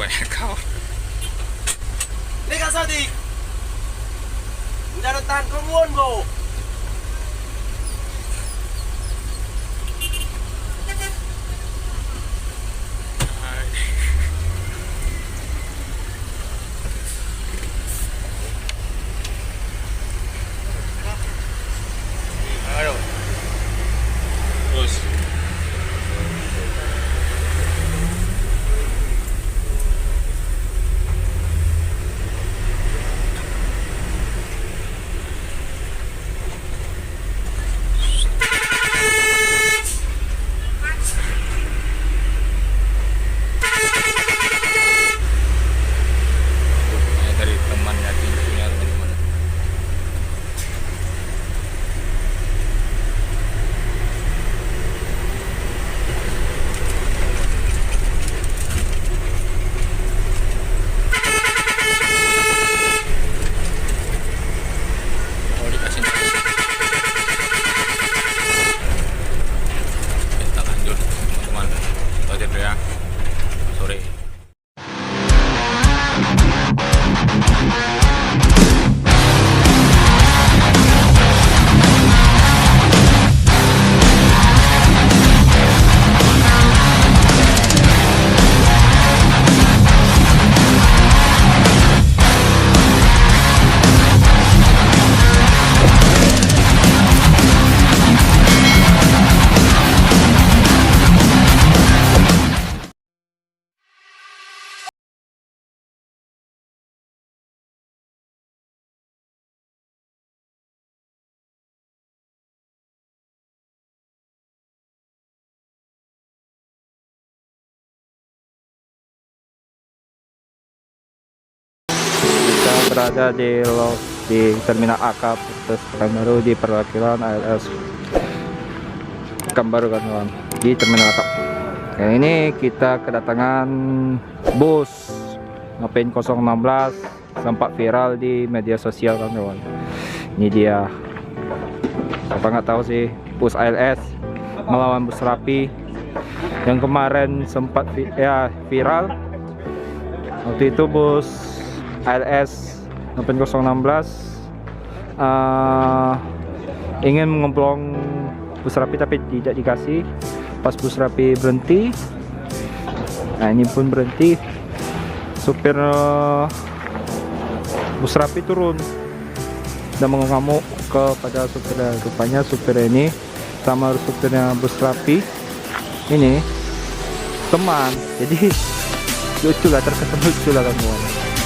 rupanya kau. Ini Kak Sadik. Udah datang kemuan, Bro. Aduh. Terus. Dari temannya pintunya teman-teman. Oh, dikasih kita lanjut teman-teman. Itu aja dulu ya. Sore. Kita berada di Terminal AK Pekanbaru di perwakilan ALS Pekanbaru kan kawan, di Terminal AK. Kali ini kita kedatangan bus Nopin 016 sempat viral di media sosial kan kawan. Ini dia, apa nggak tahu sih, bus ALS melawan bus Rapi yang kemarin sempat viral. Waktu itu bus ALS Nopin 016 ingin mengemblong bus Rapi tapi tidak dikasih. Pas bus Rapi berhenti, nah ini pun berhenti, supir bus Rapi turun dan mengamuk kepada supirnya. Rupanya supir ini sama supirnya bus Rapi ini teman, jadi lucu lah, terkesan lucu lah kamu.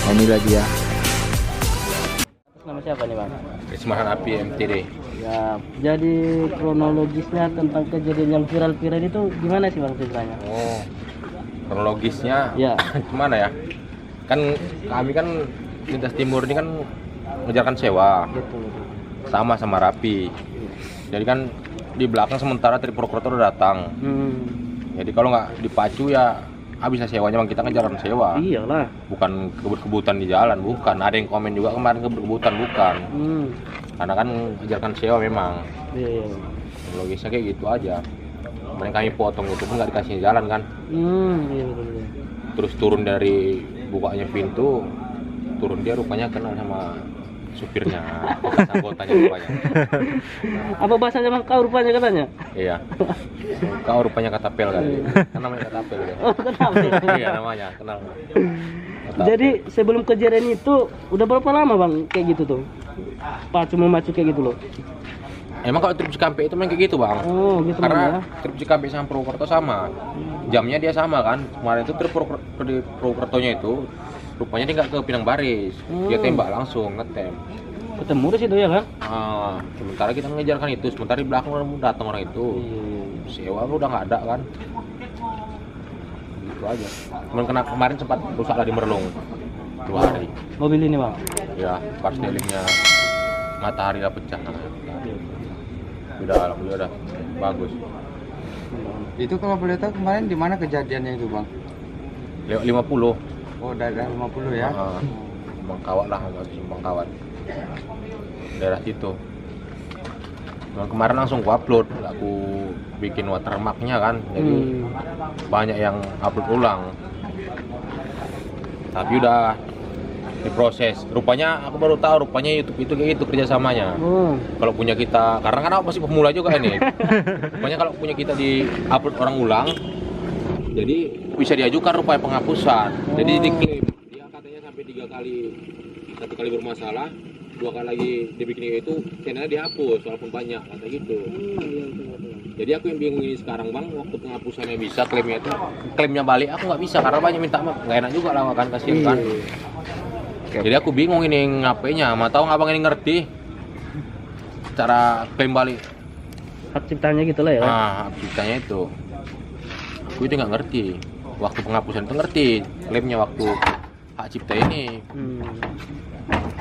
Nah, inilah dia. Nama siapa nih Bang? Kesemarang Api MTD. Ya, jadi kronologisnya tentang kejadian yang viral-viral itu gimana sih Bang ceritanya? Oh, kronologisnya Ya. gimana ya? Kan kami kan lintas timur ini kan mengerjakan sewa Gitu. sama Rapi. Jadi kan di belakang sementara dari prokurator datang. Jadi kalau nggak dipacu ya habisnya sewanya, Bang. Kita ngejaran sewa. Iyalah. Bukan kebut-kebutan di jalan, bukan. Ada yang komen juga kemarin kebut-kebutan, bukan. Karena kan ngejarkan sewa memang. Iya. Logisnya kayak gitu aja. Kemarin kami potong itu pun nggak dikasih jalan kan. Iya betul. Terus turun dari bukanya pintu, turun dia rupanya kenal sama supirnya, bekas anggotanya rupanya. Apa bahasanya Bang kau rupanya katanya? Iya. Kau rupanya Katapel kali. Kan namanya Katapel ya. Oh, kenapa? Iya namanya, kenal. Katapel. Jadi sebelum kejadian itu udah berapa lama Bang kayak gitu tuh? Pacu memacu kayak gitu loh. Emang kalau trip Cikampek itu main kayak gitu, Bang. Oh, gitu Bang, Karena ya. trip Cikampek sama Purwokerto sama. Jamnya dia sama kan. Kemarin itu trip Purwokertonya itu rupanya dia nggak ke Pinang Baris. Dia tembak langsung, ngetem. Ketemu di situ ya kan? Sementara kita ngejarkan itu, sementara di belakang datang orang itu. Sewa udah nggak ada kan. Gitu aja. Cuman kemarin sempat rusak lah di Merlung 2 hari. Mobil ini Bang. Ya, parselingnya matahari lah pecah. Udah alhamdulillah udah bagus. Itu kalau boleh tahu kemarin di mana kejadiannya itu Bang? Lewat 50. Oh daerah 50 ya? Bangkawat lah, Bangkawat. Daerah situ. Cuman kemarin langsung aku upload, aku bikin watermarknya kan, jadi banyak yang upload ulang. tapi udah diproses. Rupanya aku baru tahu rupanya YouTube itu kayak gitu kerjasamanya. Kalau punya kita, karena kan aku masih pemula juga ini. Rupanya kalau punya kita di upload orang ulang, jadi bisa diajukan rupanya penghapusan. Jadi diklaim. Dia katanya sampai 3 kali, 1 kali bermasalah, 2 kali lagi dibikin itu channelnya dihapus walaupun banyak kata gitu. Jadi aku yang bingung ini sekarang bang, waktu penghapusannya bisa klaimnya itu, klaimnya balik aku nggak bisa karena banyak minta maaf, nggak enak juga lah kan kasihan kan. Jadi aku bingung ini ngapainya, mau tahu abang ini ngerti cara klaim balik Hak ciptanya gitu lah ya. hak ciptanya itu. Aku itu nggak ngerti. Waktu penghapusan itu ngerti, klaimnya waktu hak cipta ini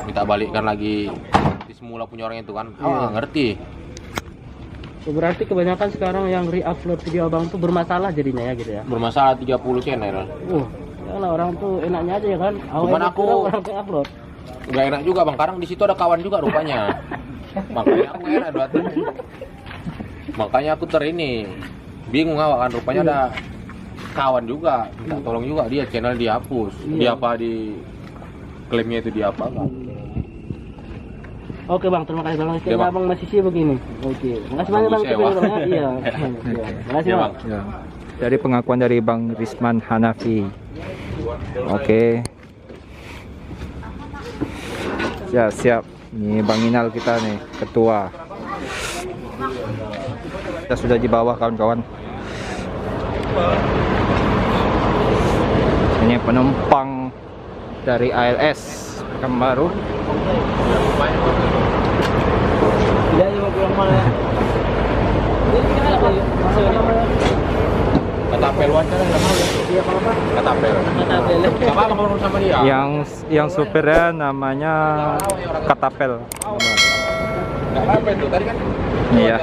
minta balikkan lagi di semula punya orang itu kan, nggak ngerti. Berarti kebanyakan sekarang yang re-upload video abang tuh bermasalah jadinya ya gitu ya. Bermasalah 30 channel. Ya lah orang tuh enaknya aja ya kan. Cuman aku orang upload. nggak enak juga bang, karena di situ ada kawan juga rupanya. Makanya aku enak makanya aku ini bingung awak kan, rupanya ada kawan juga minta tolong juga, dia channel dihapus. Dia apa di klaimnya itu dia apa kan. Oke bang, terima kasih bang. Ya, bang. Abang masih sibuk begini. Oke, makasih banyak bang. Sewa. Iya. Makasih Ya, bang. Ya. Dari pengakuan dari Bang Risman Hanafi. Oke. Ya, siap. Ini Bang Inal kita nih, ketua. Kita sudah di bawah kawan-kawan. Ini penumpang dari ALS Pekanbaru. Iya, mau pulang mana ya? Ketapel wajar nggak mau ya? Iya, apa-apa. Ketapel. Nggak apa-apa kalau sama dia. Yang supirnya namanya Katapel. Nggak apa-apa itu tadi kan. Iya.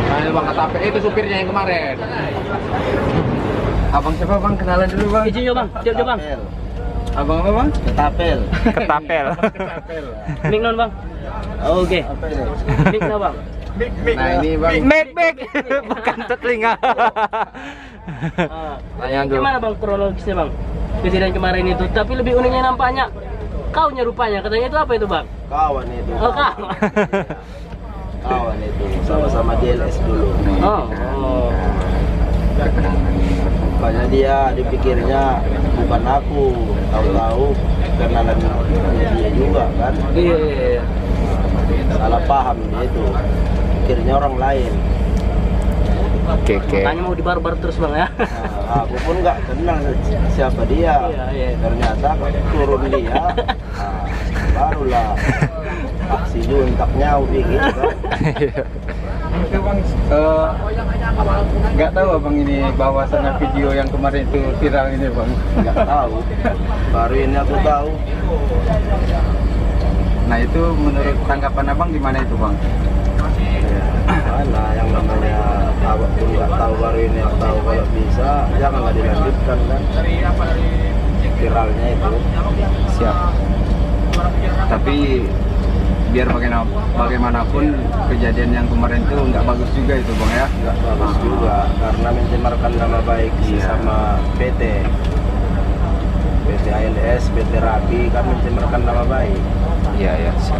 Nah, bang Ketapel itu supirnya yang kemarin. Abang siapa bang? Kenalan dulu bang. Izin yo bang, siap bang. Abang apa bang? Ketapel. Ketapel. Mik non bang. Oke. Mik no bang. Nah ini bang. Mek. Bukan telinga. Tanya dulu. Gimana bang kronologisnya bang? Kejadian kemarin itu, tapi lebih uniknya nampaknya kaunya rupanya, katanya itu apa itu bang? Kawan itu. Oh kawan. Kawan itu sama-sama JLS dulu. Oh. Makanya dia dipikirnya bukan aku, tahu-tahu kenalan dia juga kan. Iya. Salah paham dia itu. Pikirnya orang lain. Oke. Makanya mau dibarbar terus bang ya. Nah, aku pun nggak kenal siapa dia. Iya. Ternyata turun dia. Nah, barulah aksi juntaknya gitu kan. Oke bang. Nggak tahu abang ini bahwasannya video yang kemarin itu viral ini bang. Nggak tahu. Baru ini aku tahu. Nah itu menurut tanggapan abang gimana itu bang? Mana yang namanya abang pun nggak tahu, baru ini yang tahu. Kalau bisa janganlah dilanjutkan kan viralnya itu. Siap. Tapi biar bagaimanapun kejadian yang kemarin itu nggak bagus juga itu bang ya. Nggak bagus juga karena mencemarkan nama baik sama PT ALS, PT Rapi kan mencemarkan nama baik. Iya, siap.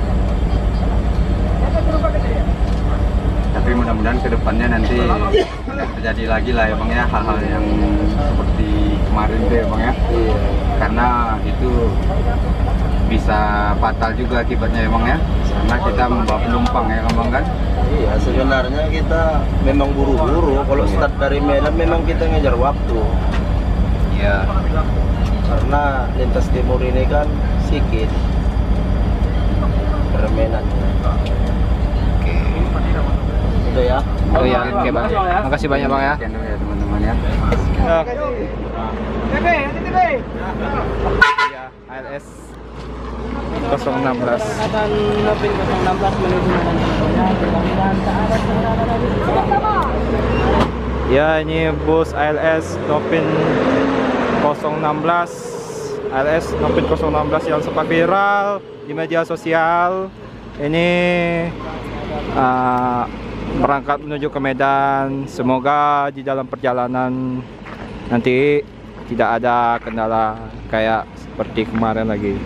Tapi mudah-mudahan kedepannya nanti tidak terjadi lagi lah ya bang ya, hal-hal yang seperti kemarin tuh ya bang ya. Iya. Karena itu bisa fatal juga akibatnya ya bang ya, karena kita membawa penumpang ya bang kan. Iya, sebenarnya kita memang buru-buru. Kalau start dari Medan memang kita ngejar waktu. Iya. Karena lintas timur ini kan sikit permainannya. Oke. Udah ya. Oh ya, oke bang. Makasih banyak bang ya. Sekian dulu ya teman-teman ya. Ya, ALS 016. Akan Nopin 016 menuju Medan Contohnya. Mudah-mudahan tak ada Ya, ini bus ALS Nopin 016. ALS Nopin 016 yang sempat viral di media sosial. Ini berangkat menuju ke Medan. Semoga di dalam perjalanan nanti tidak ada kendala kayak seperti kemarin lagi.